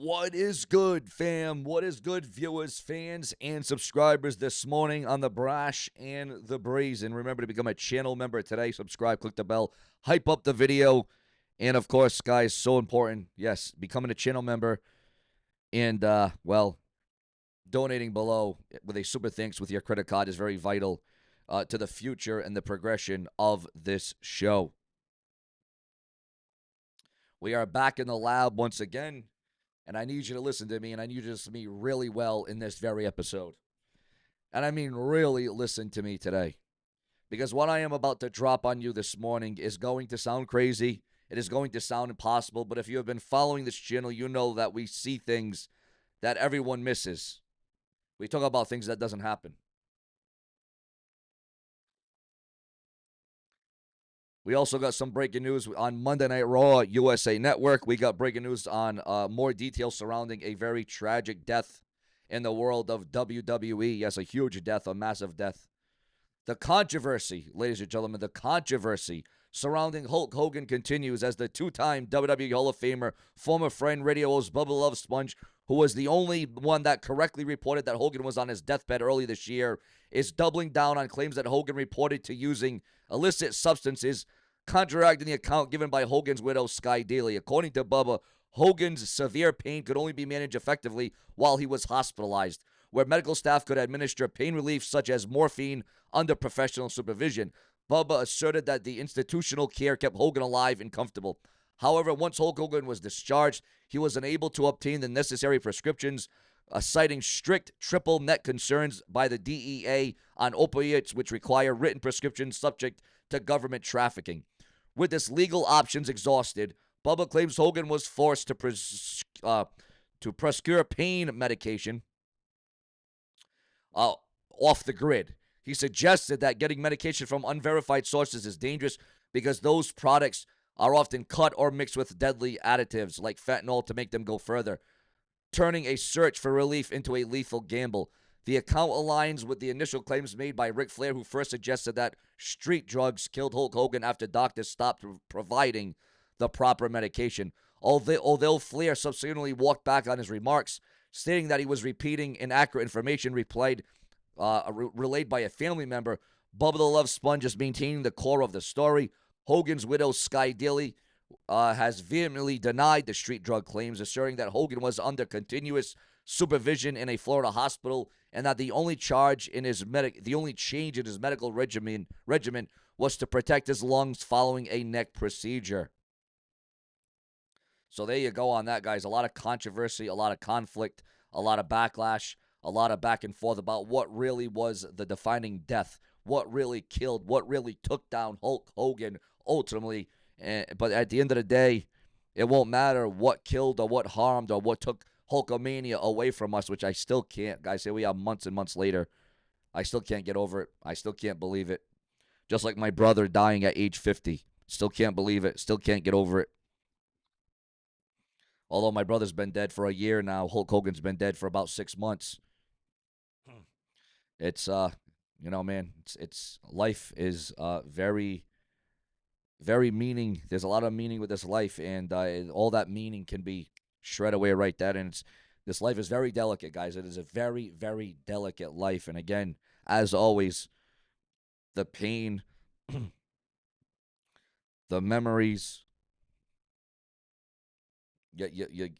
What is good, fam? What is good, viewers, fans, and subscribers this morning on the Brash and the Brazen? Remember to become a channel member today. Subscribe, click the bell, hype up the video. And, of course, guys, so important, yes, becoming a channel member and, donating below with a super thanks with your credit card is very vital to the future and the progression of this show. We are back in the lab once again. And I need you to listen to me, and I need you to listen to me really well in this very episode. And I mean really listen to me today. Because what I am about to drop on you this morning is going to sound crazy. It is going to sound impossible. But if you have been following this channel, you know that we see things that everyone misses. We talk about things that doesn't happen. We also got some breaking news on Monday Night Raw, USA Network. We got breaking news on more details surrounding a very tragic death in the world of WWE. Yes, a huge death, a massive death. The controversy, ladies and gentlemen, the controversy surrounding Hulk Hogan continues as the two-time WWE Hall of Famer, former friend, Radio O's Bubba Love Sponge, who was the only one that correctly reported that Hogan was on his deathbed early this year, is doubling down on claims that Hogan reported to using illicit substances, contradicting the account given by Hogan's widow, Sky Daly. According to Bubba, Hogan's severe pain could only be managed effectively while he was hospitalized, where medical staff could administer pain relief such as morphine under professional supervision. Bubba asserted that the institutional care kept Hogan alive and comfortable. However, once Hulk Hogan was discharged, he was unable to obtain the necessary prescriptions, citing strict triple net concerns by the DEA on opiates, which require written prescriptions subject to government trafficking. With his legal options exhausted, Bubba claims Hogan was forced to prescribe pain medication off the grid. He suggested that getting medication from unverified sources is dangerous because those products are often cut or mixed with deadly additives like fentanyl to make them go further, turning a search for relief into a lethal gamble. The account aligns with the initial claims made by Ric Flair, who first suggested that street drugs killed Hulk Hogan after doctors stopped providing the proper medication. Although Flair subsequently walked back on his remarks, stating that he was repeating inaccurate information relayed by a family member, Bubba the Love Sponge is maintaining the core of the story. Hogan's widow, Sky Daly, has vehemently denied the street drug claims, asserting that Hogan was under continuous supervision in a Florida hospital and that the only change in his medical regimen was to protect his lungs following a neck procedure. So there you go on that, guys. A lot of controversy, a lot of conflict, a lot of backlash, a lot of back and forth about what really was the defining death, what really killed, what really took down Hulk Hogan ultimately. But at the end of the day, it won't matter what killed or what harmed or what took Hulkamania away from us, which I still can't. Guys, here we are months and months later. I still can't get over it. I still can't believe it. Just like my brother dying at age 50. Still can't believe it. Still can't get over it. Although my brother's been dead for a year now, Hulk Hogan's been dead for about 6 months. It's, man, it's life is very, very meaning. There's a lot of meaning with this life, and all that meaning can be shred away right there. And this life is very delicate, guys. It is a very, very delicate life. And again, as always, the pain, the memories, it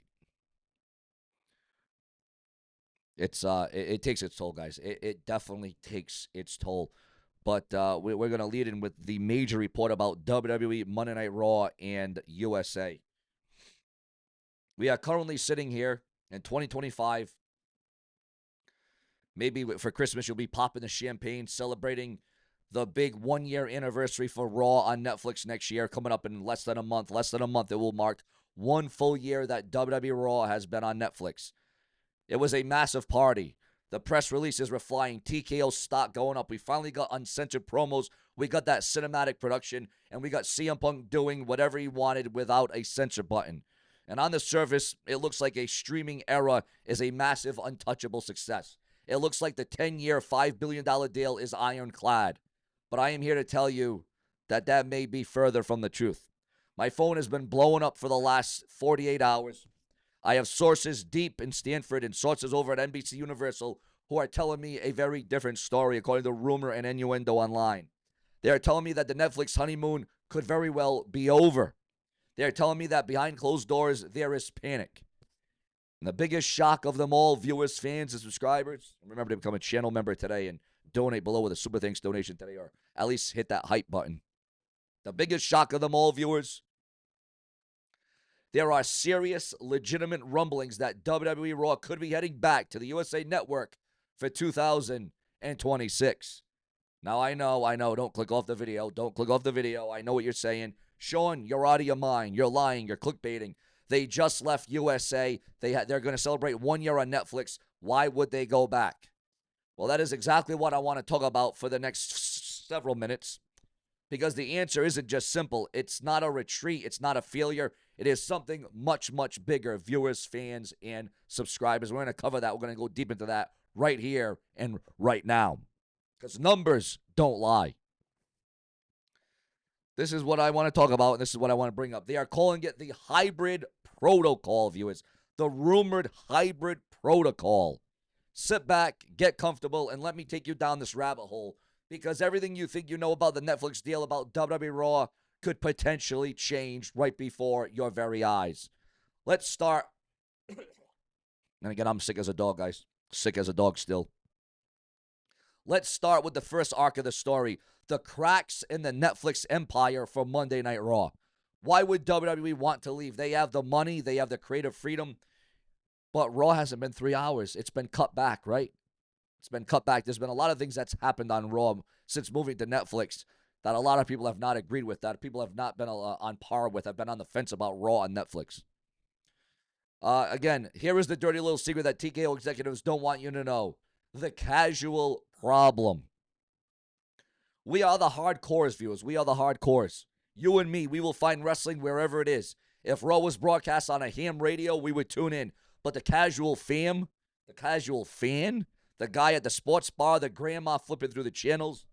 takes its toll, guys. It definitely takes its toll. But we're going to lead in with the major report about WWE, Monday Night Raw, and USA. We are currently sitting here in 2025. Maybe for Christmas, you'll be popping the champagne, celebrating the big one-year anniversary for Raw on Netflix next year, coming up in less than a month. Less than a month, it will mark 1 full year that WWE Raw has been on Netflix. It was a massive party. The press releases were flying. TKO stock going up. We finally got uncensored promos. We got that cinematic production. And we got CM Punk doing whatever he wanted without a censor button. And on the surface, it looks like a streaming era is a massive, untouchable success. It looks like the 10-year, $5 billion deal is ironclad. But I am here to tell you that that may be further from the truth. My phone has been blowing up for the last 48 hours. I have sources deep in Stanford and sources over at NBC Universal who are telling me a very different story according to rumor and innuendo online. They are telling me that the Netflix honeymoon could very well be over. They are telling me that behind closed doors, there is panic. And the biggest shock of them all, viewers, fans, and subscribers, remember to become a channel member today and donate below with a super thanks donation today, or at least hit that hype button. The biggest shock of them all, viewers, there are serious, legitimate rumblings that WWE Raw could be heading back to the USA Network for 2026. Now, I know, don't click off the video. Don't click off the video. I know what you're saying. Sean, you're out of your mind. You're lying. You're clickbaiting. They just left USA. They're going to celebrate 1 year on Netflix. Why would they go back? Well, that is exactly what I want to talk about for the next several minutes, because the answer isn't just simple. It's not a retreat. It's not a failure. It is something much, much bigger, viewers, fans, and subscribers. We're going to cover that. We're going to go deep into that right here and right now, because numbers don't lie. This is what I want to talk about, and this is what I want to bring up. They are calling it the hybrid protocol, viewers. The rumored hybrid protocol. Sit back, get comfortable, and let me take you down this rabbit hole, because everything you think you know about the Netflix deal, about WWE Raw, could potentially change right before your very eyes. Let's start. And again, I'm sick as a dog, guys. Sick as a dog still. Let's start with the first arc of the story, the cracks in the Netflix empire for Monday Night Raw. Why would WWE want to leave? They have the money, they have the creative freedom, but Raw hasn't been 3 hours. It's been cut back, right? It's been cut back. There's been a lot of things that's happened on Raw since moving to Netflix that a lot of people have not agreed with, that people have not been on par with, have been on the fence about Raw on Netflix. Again, here is the dirty little secret that TKO executives don't want you to know. The casual problem. We are the hardcores, viewers. We are the hardcores. You and me, we will find wrestling wherever it is. If Raw was broadcast on a ham radio, we would tune in. But the casual fan, the guy at the sports bar, the grandma flipping through the channels,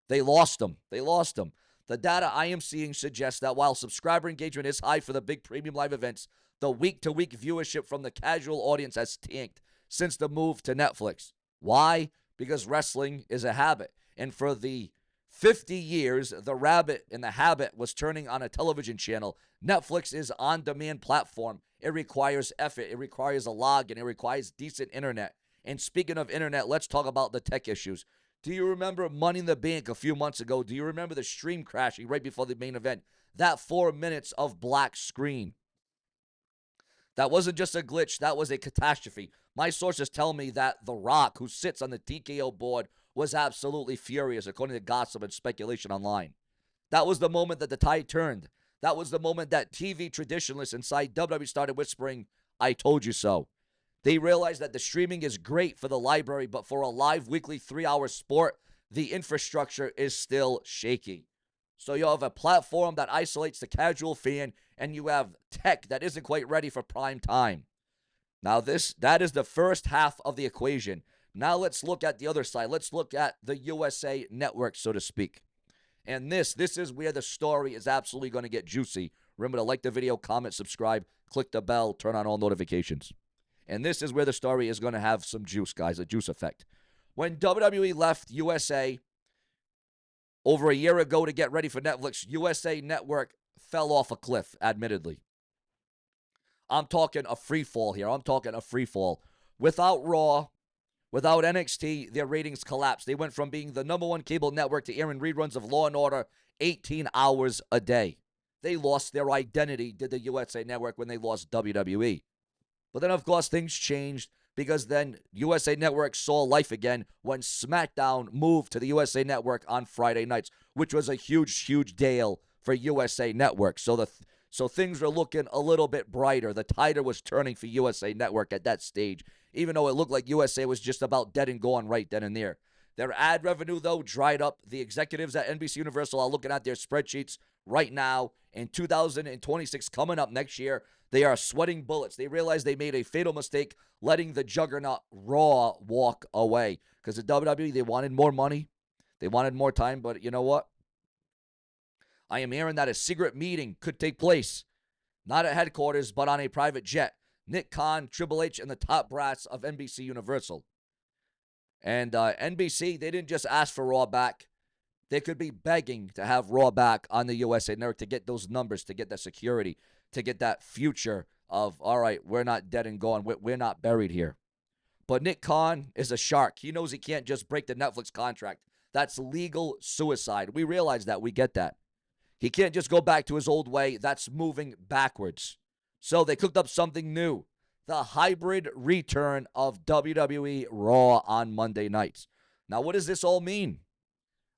they lost them. They lost them. The data I am seeing suggests that while subscriber engagement is high for the big premium live events, the week-to-week viewership from the casual audience has tanked since the move to Netflix. Why? Because wrestling is a habit. And for the 50 years, the rabbit and the habit was turning on a television channel. Netflix is an on-demand platform. It requires effort. It requires a login. It requires decent internet. And speaking of internet, let's talk about the tech issues. Do you remember Money in the Bank a few months ago? Do you remember the stream crashing right before the main event? That 4 minutes of black screen. That wasn't just a glitch. That was a catastrophe. My sources tell me that The Rock, who sits on the TKO board, was absolutely furious, according to gossip and speculation online. That was the moment that the tide turned. That was the moment that TV traditionalists inside WWE started whispering, "I told you so." They realized that the streaming is great for the library, but for a live weekly 3-hour sport, the infrastructure is still shaky. So you have a platform that isolates the casual fan, and you have tech that isn't quite ready for prime time. Now that is the first half of the equation. Now let's look at the other side. Let's look at the USA Network, so to speak. And this is where the story is absolutely going to get juicy. Remember to like the video, comment, subscribe, click the bell, turn on all notifications. And this is where the story is going to have some juice, guys, a juice effect. When WWE left USA over a year ago to get ready for Netflix, USA Network fell off a cliff, admittedly. I'm talking a free fall here. I'm talking a free fall. Without Raw, without NXT, their ratings collapsed. They went from being the #1 cable network to airing reruns of Law & Order 18 hours a day. They lost their identity, did the USA Network, when they lost WWE. But then, of course, things changed, because then USA Network saw life again when SmackDown moved to the USA Network on Friday nights, which was a huge, huge deal for USA Network. So things were looking a little bit brighter. The tide was turning for USA Network at that stage, even though it looked like USA was just about dead and gone right then and there. Their ad revenue, though, dried up. The executives at NBC Universal are looking at their spreadsheets right now. In 2026, coming up next year, they are sweating bullets. They realize they made a fatal mistake letting the juggernaut Raw walk away. Because the WWE, they wanted more money. They wanted more time. But you know what? I am hearing that a secret meeting could take place. Not at headquarters, but on a private jet. Nick Khan, Triple H, and the top brass of NBC Universal. And NBC, they didn't just ask for Raw back. They could be begging to have Raw back on the USA Network to get those numbers, to get that security, to get that future of, all right, we're not dead and gone. We're not buried here. But Nick Khan is a shark. He knows he can't just break the Netflix contract. That's legal suicide. We realize that. We get that. He can't just go back to his old way. That's moving backwards. So they cooked up something new. The hybrid return of WWE Raw on Monday nights. Now, what does this all mean?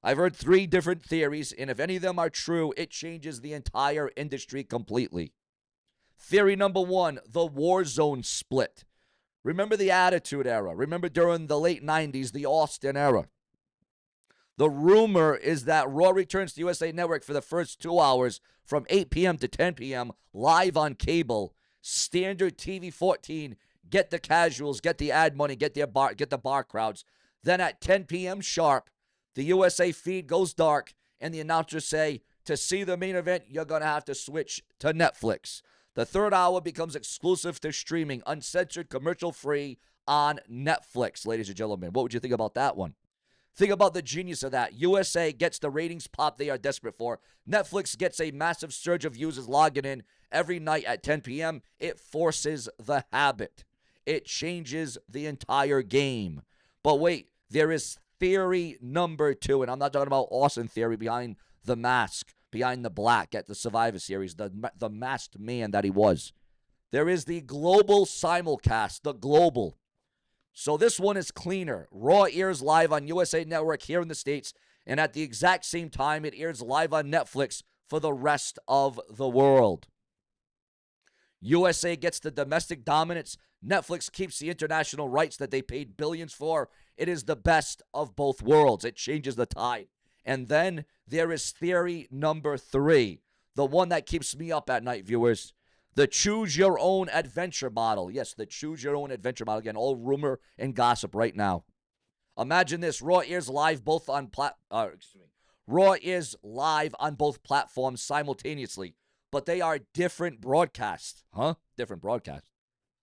I've heard 3 different theories, and if any of them are true, it changes the entire industry completely. Theory number 1, the war zone split. Remember the Attitude Era. Remember during the late 90s, the Austin era. The rumor is that Raw returns to USA Network for the first 2 hours from 8 p.m. to 10 p.m. live on cable. Standard TV 14. Get the casuals, get the ad money, get the bar crowds. Then at 10 p.m. sharp, the USA feed goes dark, and the announcers say, to see the main event, you're going to have to switch to Netflix. The 3rd hour becomes exclusive to streaming, uncensored, commercial-free on Netflix, ladies and gentlemen. What would you think about that one? Think about the genius of that. USA gets the ratings pop they are desperate for. Netflix gets a massive surge of users logging in every night at 10 p.m. It forces the habit. It changes the entire game. But wait, there is theory number 2, and I'm not talking about Austin theory behind the mask, behind the black at the Survivor Series, the masked man that he was. There is the global simulcast, the global. So this one is cleaner. Raw airs live on USA Network here in the States, and at the exact same time, it airs live on Netflix for the rest of the world. USA gets the domestic dominance. Netflix keeps the international rights that they paid billions for. It is the best of both worlds. It changes the tide. And then there is theory number 3, the one that keeps me up at night, viewers. The choose-your-own adventure model. Yes, the choose-your-own adventure model. Again, all rumor and gossip right now. Imagine this. Raw airs live Raw is live on both platforms simultaneously, but they are different broadcasts. Different broadcasts.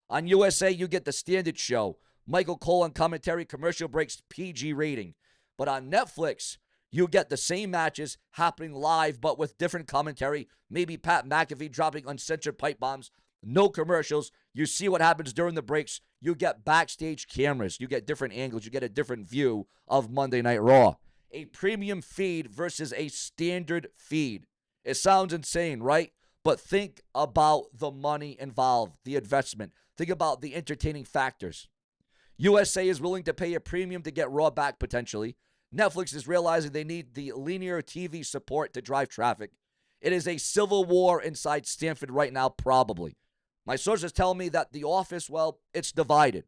On USA, you get the standard show. Michael Cole on commentary, commercial breaks, PG rating. But on Netflix, you get the same matches happening live, but with different commentary. Maybe Pat McAfee dropping uncensored pipe bombs. No commercials. You see what happens during the breaks. You get backstage cameras. You get different angles. You get a different view of Monday Night Raw. A premium feed versus a standard feed. It sounds insane, right? But think about the money involved, the investment. Think about the entertaining factors. USA is willing to pay a premium to get Raw back potentially. Netflix is realizing they need the linear TV support to drive traffic. It is a civil war inside Stanford right now, probably. My sources tell me that The Office, well, it's divided.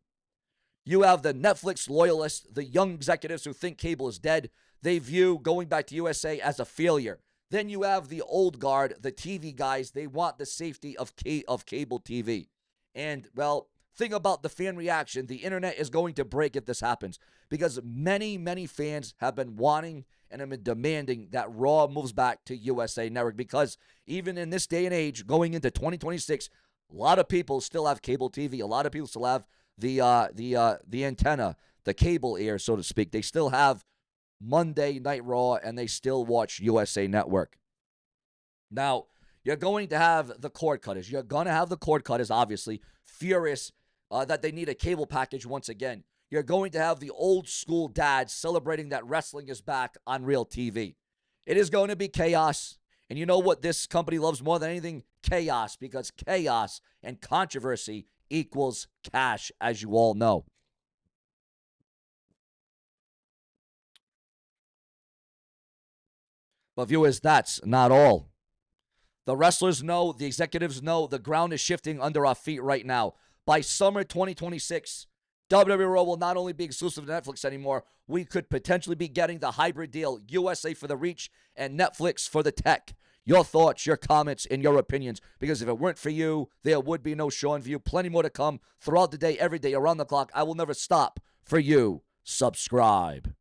You have the Netflix loyalists, the young executives who think cable is dead. They view going back to USA as a failure. Then you have the old guard, the TV guys. They want the safety of cable TV. And, well, think about the fan reaction. The internet is going to break if this happens because many, many fans have been wanting and have been demanding that Raw moves back to USA Network because even in this day and age, going into 2026, a lot of people still have cable TV. A lot of people still have the antenna, the cable ear, so to speak. They still have Monday Night Raw, and they still watch USA Network. Now, you're going to have the cord cutters. You're going to have the cord cutters, obviously, furious that they need a cable package once again. You're going to have the old school dads celebrating that wrestling is back on real TV. It is going to be chaos. And you know what this company loves more than anything? Chaos, because chaos and controversy equals cash, as you all know. But viewers, that's not all. The wrestlers know, the executives know, the ground is shifting under our feet right now. By summer 2026, WWE Raw will not only be exclusive to Netflix anymore, we could potentially be getting the hybrid deal, USA for the reach and Netflix for the tech. Your thoughts, your comments, and your opinions, because if it weren't for you, there would be no Sean View. Plenty more to come throughout the day, every day, around the clock. I will never stop for you. Subscribe.